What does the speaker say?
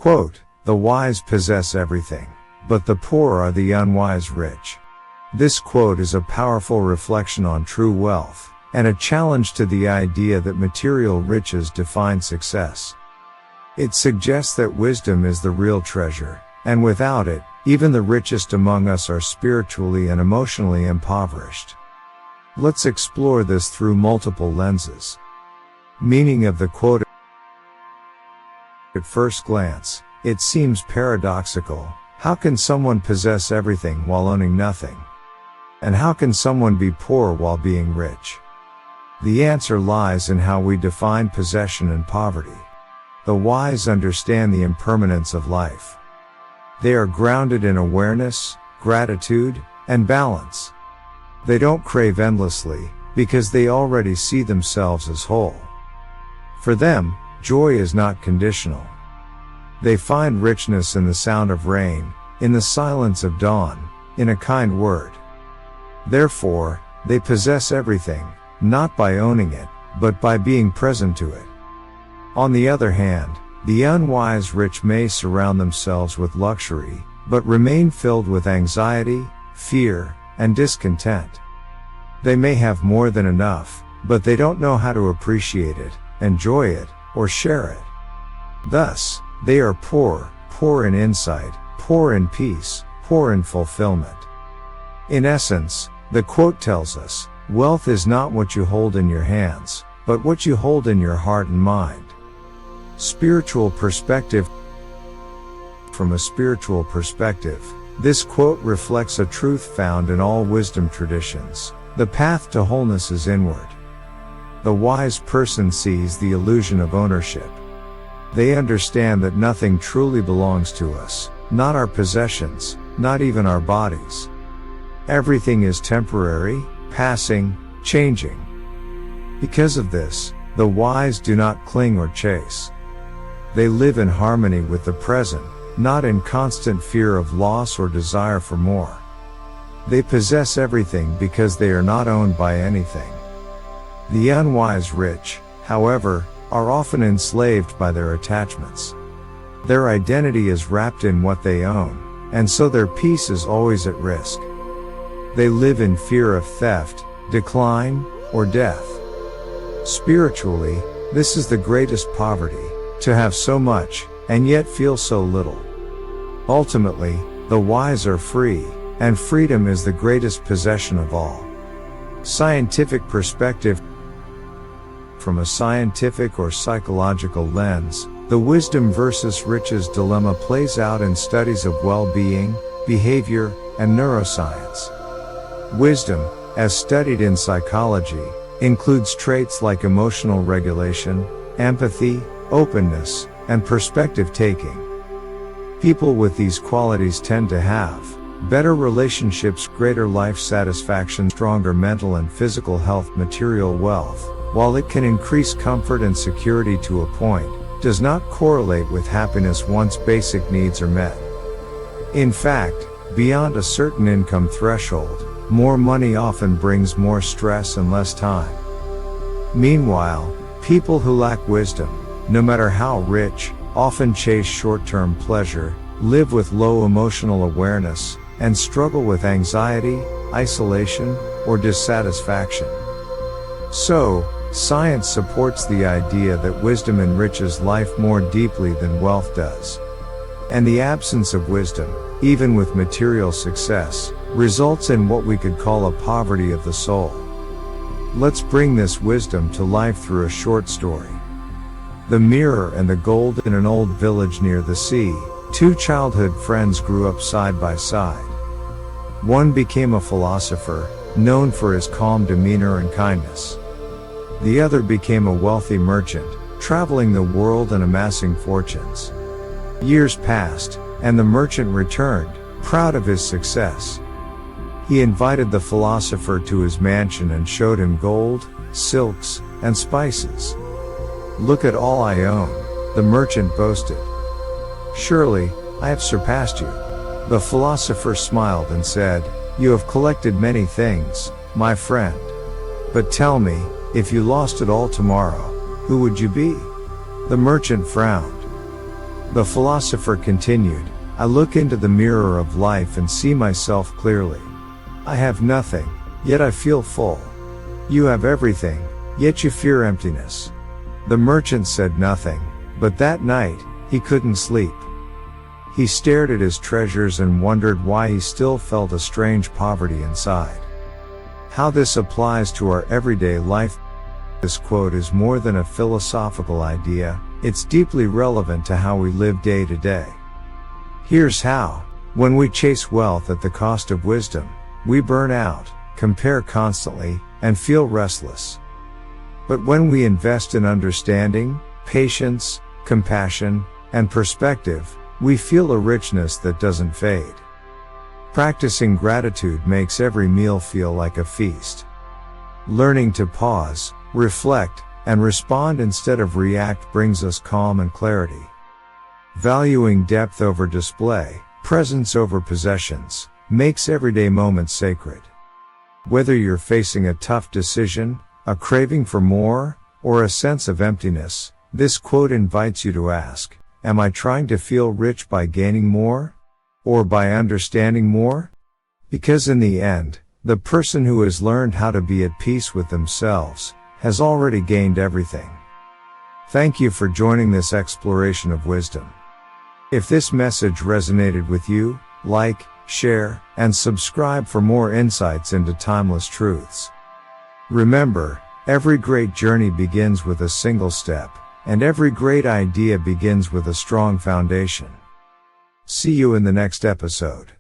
Quote, "The wise possess everything, but the poor are the unwise rich." This quote is a powerful reflection on true wealth, and a challenge to the idea that material riches define success. It suggests that wisdom is the real treasure, and without it, even the richest among us are spiritually and emotionally impoverished. Let's explore this through multiple lenses. Meaning of the quote. At first glance, it seems paradoxical. How can someone possess everything while owning nothing? And how can someone be poor while being rich? The answer lies in how we define possession and poverty. The wise understand the impermanence of life. They are grounded in awareness, gratitude, and balance. They don't crave endlessly, because they already see themselves as whole. For them, joy is not conditional. They find richness in the sound of rain, in the silence of dawn, in a kind word. Therefore, they possess everything, not by owning it, but by being present to it. On the other hand, the unwise rich may surround themselves with luxury, but remain filled with anxiety, fear, and discontent. They may have more than enough, but they don't know how to appreciate it, enjoy it, or share it. Thus, they are poor, poor in insight, poor in peace, poor in fulfillment. In essence, the quote tells us, wealth is not what you hold in your hands, but what you hold in your heart and mind. Spiritual perspective. From a spiritual perspective, this quote reflects a truth found in all wisdom traditions. The path to wholeness is inward. The wise person sees the illusion of ownership. They understand that nothing truly belongs to us, not our possessions, not even our bodies. Everything is temporary, passing, changing. Because of this, the wise do not cling or chase. They live in harmony with the present, not in constant fear of loss or desire for more. They possess everything because they are not owned by anything. The unwise rich, however, are often enslaved by their attachments. Their identity is wrapped in what they own, and so their peace is always at risk. They live in fear of theft, decline, or death. Spiritually, this is the greatest poverty, to have so much, and yet feel so little. Ultimately, the wise are free, and freedom is the greatest possession of all. Scientific perspective. From a scientific or psychological lens, the wisdom versus riches dilemma plays out in studies of well-being, behavior, and neuroscience. Wisdom, as studied in psychology, includes traits like emotional regulation, empathy, openness, and perspective-taking. People with these qualities tend to have better relationships, greater life satisfaction, stronger mental and physical health. Material wealth, while it can increase comfort and security to a point, does not correlate with happiness once basic needs are met. In fact, beyond a certain income threshold, more money often brings more stress and less time. Meanwhile, people who lack wisdom, no matter how rich, often chase short-term pleasure, live with low emotional awareness, and struggle with anxiety, isolation, or dissatisfaction. So, science supports the idea that wisdom enriches life more deeply than wealth does. And the absence of wisdom, even with material success, results in what we could call a poverty of the soul. Let's bring this wisdom to life through a short story. The Mirror and the Gold. In an old village near the sea, two childhood friends grew up side by side. One became a philosopher, known for his calm demeanor and kindness. The other became a wealthy merchant, traveling the world and amassing fortunes. Years passed, and the merchant returned, proud of his success. He invited the philosopher to his mansion and showed him gold, silks, and spices. "Look at all I own," the merchant boasted. "Surely, I have surpassed you." The philosopher smiled and said, "You have collected many things, my friend. But tell me, if you lost it all tomorrow, who would you be?" The merchant frowned. The philosopher continued, I look into the mirror of life and see myself clearly. I have nothing, yet I feel full. You have everything, yet you fear emptiness. The merchant said nothing, but that night, he couldn't sleep. He stared at his treasures and wondered why he still felt a strange poverty inside. How this applies to our everyday life. This quote is more than a philosophical idea, it's deeply relevant to how we live day to day. Here's how. When we chase wealth at the cost of wisdom, we burn out, compare constantly, and feel restless. But when we invest in understanding, patience, compassion, and perspective, we feel a richness that doesn't fade. Practicing gratitude makes every meal feel like a feast. Learning to pause, reflect, and respond instead of react brings us calm and clarity. Valuing depth over display, presence over possessions, makes everyday moments sacred. Whether you're facing a tough decision, a craving for more, or a sense of emptiness, this quote invites you to ask, am I trying to feel rich by gaining more? Or by understanding more? Because in the end, the person who has learned how to be at peace with themselves has already gained everything. Thank you for joining this exploration of wisdom. If this message resonated with you, like, share, and subscribe for more insights into timeless truths. Remember, every great journey begins with a single step, and every great idea begins with a strong foundation. See you in the next episode.